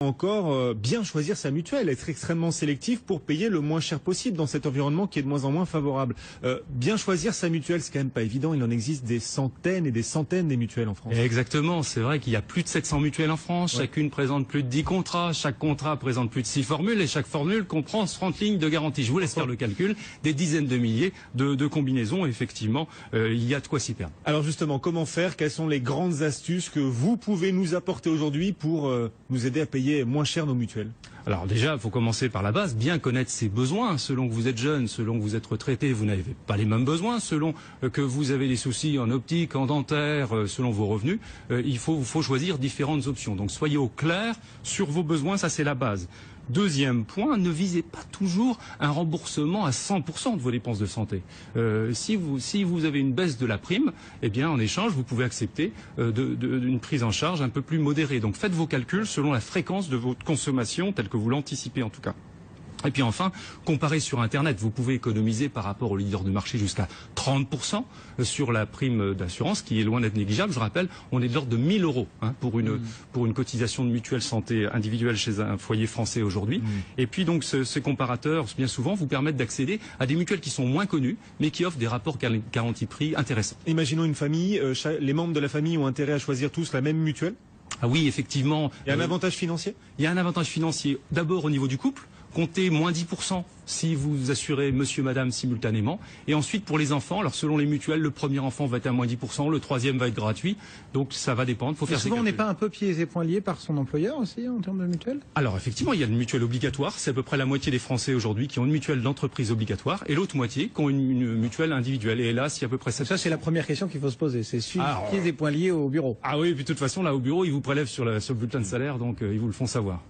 Encore bien choisir sa mutuelle, être extrêmement sélectif pour payer le moins cher possible dans cet environnement qui est de moins en moins favorable. Bien choisir sa mutuelle, c'est quand même pas évident. Il en existe des centaines et des centaines des mutuelles en France. Exactement, c'est vrai qu'il y a plus de 700 mutuelles en France. Ouais. Chacune présente plus de 10 contrats. Chaque contrat présente plus de 6 formules et chaque formule comprend 30 lignes de garantie. Je vous laisse faire le calcul. Des dizaines de milliers de combinaisons. Effectivement, il y a de quoi s'y perdre. Alors justement, comment faire? Quelles sont les grandes astuces que vous pouvez nous apporter aujourd'hui pour nous aider à payer moins cher nos mutuelles? Alors déjà, il faut commencer par la base, bien connaître ses besoins. Selon que vous êtes jeune, selon que vous êtes retraité, vous n'avez pas les mêmes besoins. Selon que vous avez des soucis en optique, en dentaire, selon vos revenus, il faut choisir différentes options. Donc soyez au clair sur vos besoins, ça c'est la base. Deuxième point, ne visez pas toujours un remboursement à 100% de vos dépenses de santé. Si vous avez une baisse de la prime, eh bien en échange, vous pouvez accepter une prise en charge un peu plus modérée. Donc faites vos calculs selon la fréquence de votre consommation, telle que vous l'anticipez en tout cas. Et puis enfin, comparez sur Internet, vous pouvez économiser par rapport aux leaders de marché jusqu'à 30% sur la prime d'assurance, qui est loin d'être négligeable. Je rappelle, on est de l'ordre de 1 000 € pour une cotisation de mutuelle santé individuelle chez un foyer français aujourd'hui. Et puis donc ces comparateurs, bien souvent, vous permettent d'accéder à des mutuelles qui sont moins connues, mais qui offrent des rapports garantie-prix intéressants. Imaginons une famille, les membres de la famille ont intérêt à choisir tous la même mutuelle? Ah oui, effectivement. Il y a un avantage financier? Il y a un avantage financier, d'abord au niveau du couple. Comptez moins 10% si vous assurez monsieur, madame simultanément. Et ensuite, pour les enfants, alors selon les mutuelles, le premier enfant va être à moins 10%, le troisième va être gratuit. Donc ça va dépendre. Faut faire souvent, on n'est pas un peu pieds et poings liés par son employeur aussi en termes de mutuelle? Alors effectivement, il y a une mutuelle obligatoire. C'est à peu près la moitié des Français aujourd'hui qui ont une mutuelle d'entreprise obligatoire et l'autre moitié qui ont une mutuelle individuelle. Et hélas, il y a à peu près 7%. Ça, c'est la première question qu'il faut se poser. C'est pieds et poings liés au bureau. Ah oui, et puis de toute façon, là au bureau, ils vous prélèvent sur le bulletin de salaire, donc ils vous le font savoir.